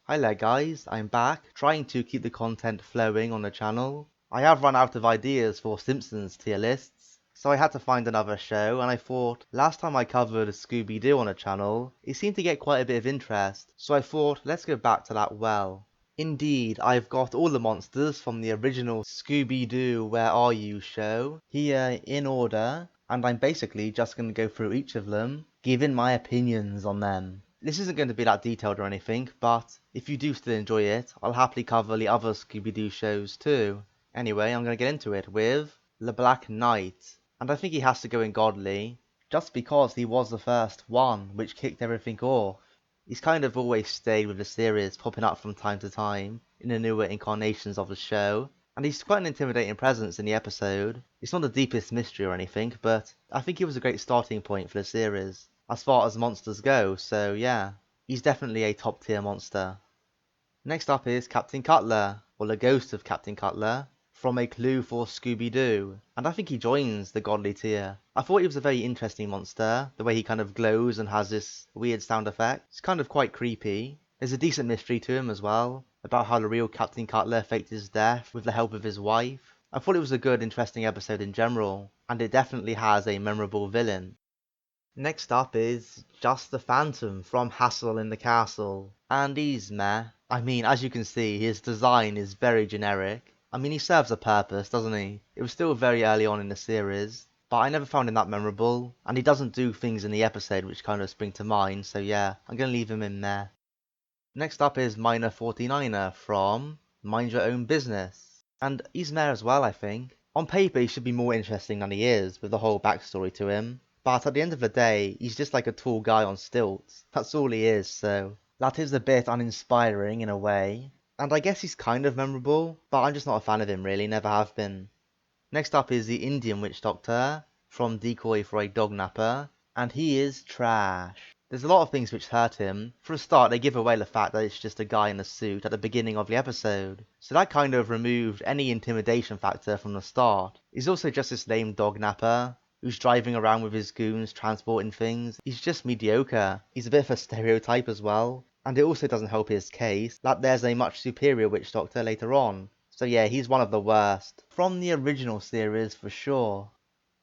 Hi there guys, I'm back, trying to keep the content flowing on the channel. I have run out of ideas for Simpsons tier lists, so I had to find another show, and I thought, last time I covered Scooby Doo on the channel, it seemed to get quite a bit of interest, so I thought, let's go back to that well. Indeed, I've got all the monsters from the original Scooby Doo Where Are You show here in order, and I'm basically just going to go through each of them, giving my opinions on them. This isn't going to be that detailed or anything, but if you do still enjoy it, I'll happily cover the other Scooby-Doo shows too. Anyway, I'm going to get into it with the Black Knight, and I think he has to go in godly, just because he was the first one which kicked everything off. He's kind of always stayed with the series, popping up from time to time in the newer incarnations of the show, and he's quite an intimidating presence in the episode. It's not the deepest mystery or anything, but I think he was a great starting point for the series as far as monsters go, so yeah, he's definitely a top tier monster. Next up is Captain Cutler, or the ghost of Captain Cutler, from A Clue for Scooby Doo, and I think he joins the godly tier. I thought he was a very interesting monster, the way he kind of glows and has this weird sound effect. It's kind of quite creepy. There's a decent mystery to him as well, about how the real Captain Cutler faked his death with the help of his wife. I thought it was a good, interesting episode in general, and it definitely has a memorable villain. Next up is Just the Phantom from Hassel in the Castle, and he's meh. I mean, as you can see, his design is very generic. I mean, he serves a purpose, doesn't he? It was still very early on in the series, but I never found him that memorable, and he doesn't do things in the episode which kind of spring to mind, so yeah, I'm gonna leave him in there. Next up is Minor 49er from Mind Your Own Business, and he's meh as well, I think. On paper, he should be more interesting than he is, with the whole backstory to him. But at the end of the day, he's just like a tall guy on stilts. That's all he is, so that is a bit uninspiring in a way. And I guess he's kind of memorable, but I'm just not a fan of him really, never have been. Next up is the Indian Witch Doctor, from Decoy for a Dog Napper, and he is trash. There's a lot of things which hurt him. For a start, they give away the fact that it's just a guy in a suit at the beginning of the episode, so that kind of removed any intimidation factor from the start. He's also just this lame dog napper, who's driving around with his goons transporting things. He's just mediocre. He's a bit of a stereotype as well. And it also doesn't help his case that there's a much superior witch doctor later on. So yeah, he's one of the worst. From the original series for sure.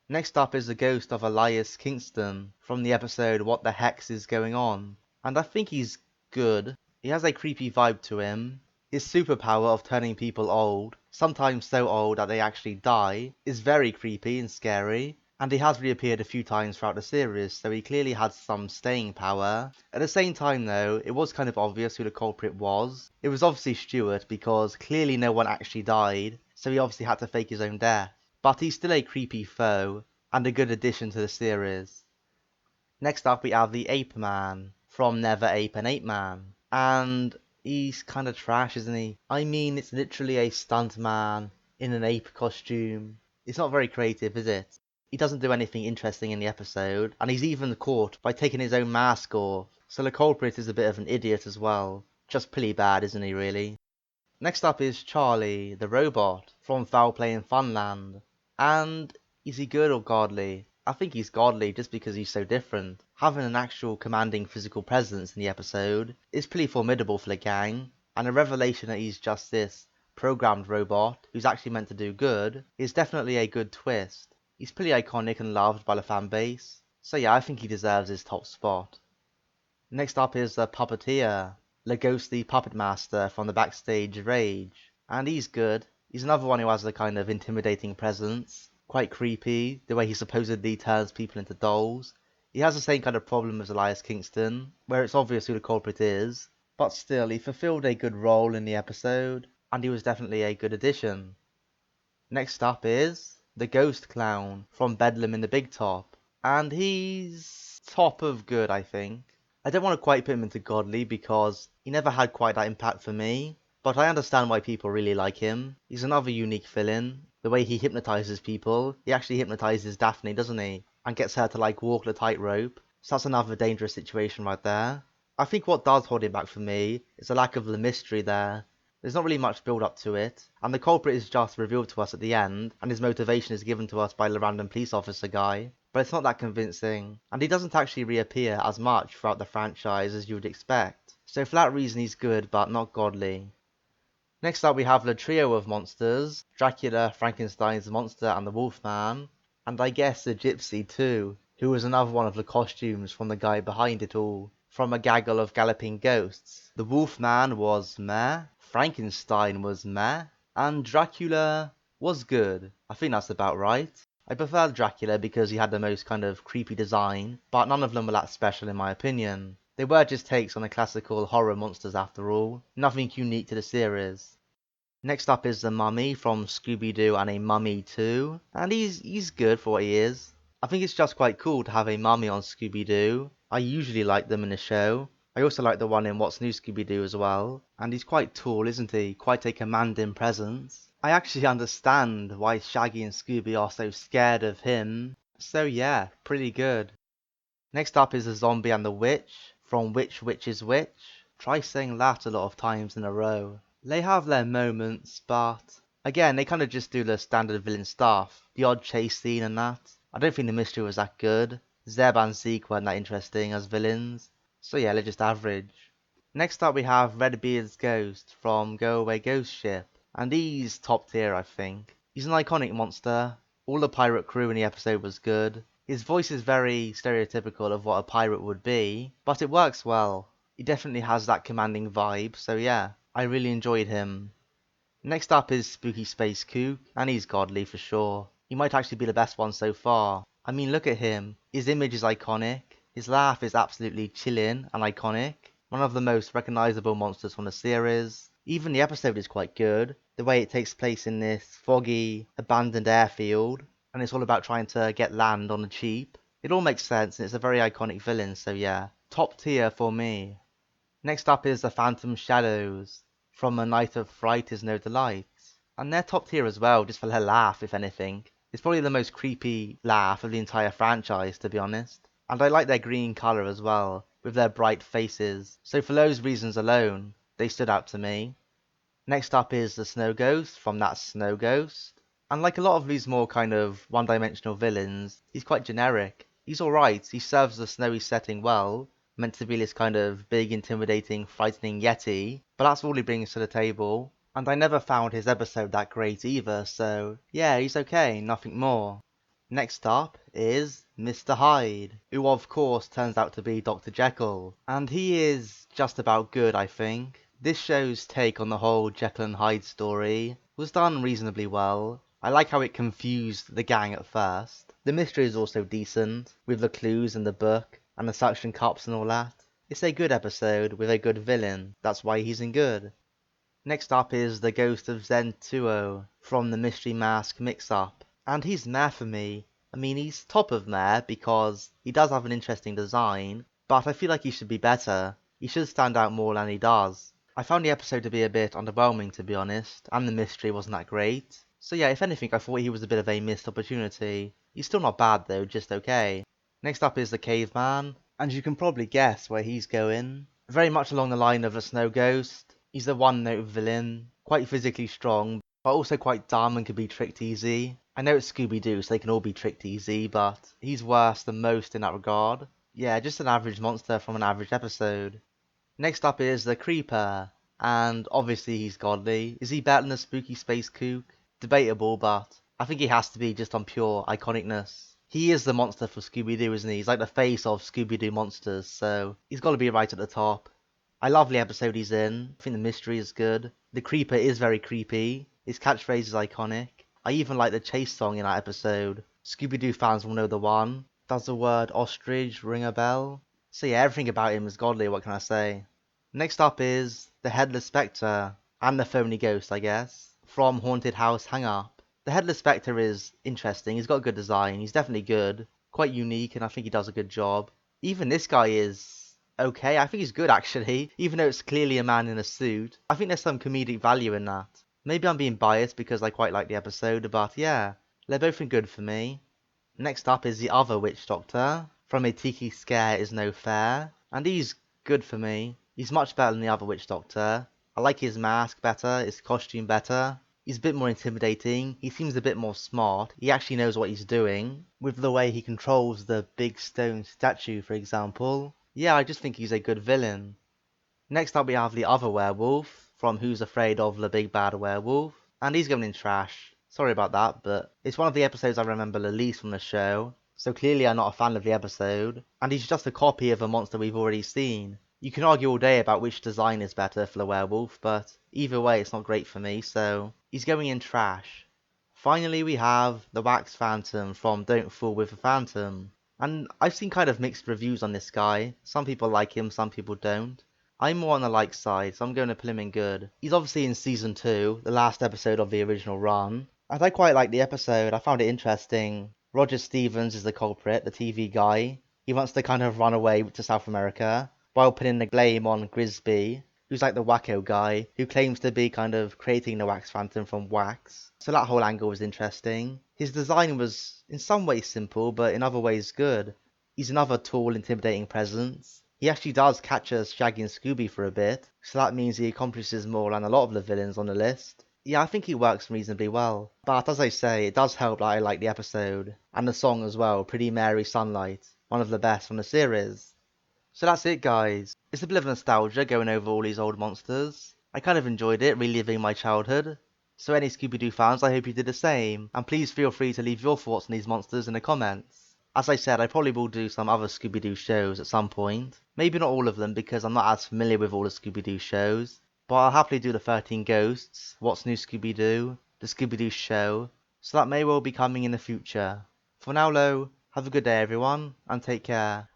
Next up is the ghost of Elias Kingston from the episode What the Hex is Going On. And I think he's good. He has a creepy vibe to him. His superpower of turning people old, sometimes so old that they actually die, is very creepy and scary. And he has reappeared a few times throughout the series, so he clearly had some staying power. At the same time though, it was kind of obvious who the culprit was. It was obviously Stuart, because clearly no one actually died, so he obviously had to fake his own death. But he's still a creepy foe, and a good addition to the series. Next up we have the Ape Man, from Never Ape and Ape Man. And he's kinda trash, isn't he? I mean, it's literally a stunt man in an ape costume. It's not very creative, is it? He doesn't do anything interesting in the episode, and he's even caught by taking his own mask off, so the culprit is a bit of an idiot as well. Just pretty bad, isn't he really? Next up is Charlie, the robot, from Foul Play in Funland. And is he good or godly? I think he's godly just because he's so different. Having an actual commanding physical presence in the episode is pretty formidable for the gang, and the revelation that he's just this programmed robot who's actually meant to do good is definitely a good twist. He's pretty iconic and loved by the fan base, so yeah, I think he deserves his top spot. Next up is the Puppeteer, the ghostly puppet master from the Backstage Rage, and he's good. He's another one who has a kind of intimidating presence, quite creepy, the way he supposedly turns people into dolls. He has the same kind of problem as Elias Kingston, where it's obvious who the culprit is, but still, he fulfilled a good role in the episode, and he was definitely a good addition. Next up is the Ghost Clown from Bedlam in the Big Top, and he's top of good, I think. I don't want to quite put him into godly because he never had quite that impact for me, but I understand why people really like him. He's another unique villain. The way he hypnotizes people, he actually hypnotizes Daphne, doesn't he? And gets her to like walk the tightrope, so that's another dangerous situation right there. I think what does hold him back for me is the lack of the mystery there. There's not really much build up to it, and the culprit is just revealed to us at the end, and his motivation is given to us by the random police officer guy, but it's not that convincing, and he doesn't actually reappear as much throughout the franchise as you would expect, So for that reason he's good, but not godly. Next up we have the trio of monsters, Dracula, Frankenstein's monster and the Wolfman, and I guess the Gypsy too, who was another one of the costumes from the guy behind it all, from a gaggle of galloping ghosts. The Wolfman was meh, Frankenstein was meh, and Dracula was good. I think that's about right. I prefer Dracula because he had the most kind of creepy design, but none of them were that special in my opinion. They were just takes on the classical horror monsters after all, nothing unique to the series. Next up is the Mummy from Scooby Doo and a Mummy 2, and he's good for what he is. I think it's just quite cool to have a mummy on Scooby Doo. I usually like them in the show. I also like the one in What's New Scooby Doo as well, and he's quite tall, isn't he? Quite a commanding presence. I actually understand why Shaggy and Scooby are so scared of him. So yeah, pretty good. Next up is the Zombie and the Witch, from Which Witch is Which. Try saying that a lot of times in a row. They have their moments, but again, they kind of just do the standard villain stuff. The odd chase scene and that. I don't think the mystery was that good. Zeb and Zeke weren't that interesting as villains. So yeah, they're just average. Next up we have Redbeard's Ghost from Go Away Ghost Ship. And he's top tier, I think. He's an iconic monster. All the pirate crew in the episode was good. His voice is very stereotypical of what a pirate would be, but it works well. He definitely has that commanding vibe, so yeah, I really enjoyed him. Next up is Spooky Space Kook, and he's godly for sure. He might actually be the best one so far. I mean, look at him. His image is iconic. His laugh is absolutely chillin' and iconic. One of the most recognizable monsters from the series. Even the episode is quite good. The way it takes place in this foggy, abandoned airfield, and it's all about trying to get land on the cheap. It all makes sense, and it's a very iconic villain, so yeah, top tier for me. Next up is the Phantom Shadows, from A Night of Fright Is No Delight. And they're top tier as well, just for their laugh, if anything. It's probably the most creepy laugh of the entire franchise, to be honest. And I like their green colour as well, with their bright faces. So for those reasons alone, they stood out to me. Next up is the Snow Ghost from That Snow Ghost. And like a lot of these more kind of one-dimensional villains, he's quite generic. He's alright, he serves the snowy setting well, meant to be this kind of big, intimidating, frightening yeti, but that's all he brings to the table. And I never found his episode that great either, so yeah, he's okay, nothing more. Next up is Mr. Hyde, who of course turns out to be Dr. Jekyll, and he is just about good, I think. This show's take on the whole Jekyll and Hyde story was done reasonably well. I like how it confused the gang at first. The mystery is also decent, with the clues in the book, and the suction cups and all that. It's a good episode with a good villain, that's why he's in good. Next up is the Ghost of Zen-Tuo, from the Mystery Mask Mix-Up. And he's meh for me. I mean, he's top of meh because he does have an interesting design, but I feel like he should be better. He should stand out more than he does. I found the episode to be a bit underwhelming, to be honest, and the mystery wasn't that great. So yeah, if anything, I thought he was a bit of a missed opportunity. He's still not bad though, just okay. Next up is the Caveman, and you can probably guess where he's going. Very much along the line of the Snow Ghost. He's a one-note villain, quite physically strong, but also quite dumb and can be tricked easy. I know it's Scooby Doo, so they can all be tricked easy, but he's worse than most in that regard. Yeah, just an average monster from an average episode. Next up is the Creeper, and obviously he's godly. Is he better than the Spooky Space Kook? Debatable, but I think he has to be just on pure iconicness. He is the monster for Scooby Doo, isn't he? He's like the face of Scooby Doo monsters, so he's got to be right at the top. I love the episode he's in. I think the mystery is good. The Creeper is very creepy. His catchphrase is iconic. I even like the chase song in that episode. Scooby Doo fans will know the one. Does the word ostrich ring a bell? So yeah, everything about him is godly, what can I say? Next up is the Headless Spectre, and the Phony Ghost, I guess, from Haunted House Hang Up. The Headless Spectre is interesting, he's got a good design, he's definitely good, quite unique, and I think he does a good job. Even this guy is okay, I think he's good actually, even though it's clearly a man in a suit. I think there's some comedic value in that. Maybe I'm being biased because I quite like the episode, but yeah, they're both good for me. Next up is the other Witch Doctor, from A Tiki Scare Is No Fair, and he's good for me. He's much better than the other Witch Doctor. I like his mask better, his costume better. He's a bit more intimidating, he seems a bit more smart, he actually knows what he's doing, with the way he controls the big stone statue, for example. Yeah, I just think he's a good villain. Next up we have the other werewolf from Who's Afraid of the Big Bad Werewolf, and he's going in trash. Sorry about that, but it's one of the episodes I remember the least from the show, so clearly I'm not a fan of the episode, and he's just a copy of a monster we've already seen. You can argue all day about which design is better for the werewolf, but either way it's not great for me, so he's going in trash. Finally we have the Wax Phantom from Don't Fool with the Phantom, and I've seen kind of mixed reviews on this guy. Some people like him, some people don't. I'm more on the like side, so I'm going to put him in good. He's obviously in season 2, the last episode of the original run, and I quite liked the episode. I found it interesting. Roger Stevens is the culprit, the TV guy. He wants to kind of run away to South America, while putting the blame on Grisby, who's like the wacko guy, who claims to be kind of creating the Wax Phantom from wax. So that whole angle was interesting. His design was in some ways simple, but in other ways good. He's another tall, intimidating presence. He actually does catch us Shaggy and Scooby for a bit, so that means he accomplishes more than a lot of the villains on the list. Yeah, I think he works reasonably well. But as I say, it does help that I like the episode, and the song as well, Pretty Mary Sunlight, one of the best from the series. So that's it guys. It's a bit of nostalgia going over all these old monsters. I kind of enjoyed it, reliving my childhood. So any Scooby Doo fans, I hope you did the same, and please feel free to leave your thoughts on these monsters in the comments. As I said, I probably will do some other Scooby Doo shows at some point. Maybe not all of them because I'm not as familiar with all the Scooby Doo shows. But I'll happily do the 13 Ghosts, What's New Scooby Doo, the Scooby Doo Show, so that may well be coming in the future. For now though, have a good day everyone, and take care.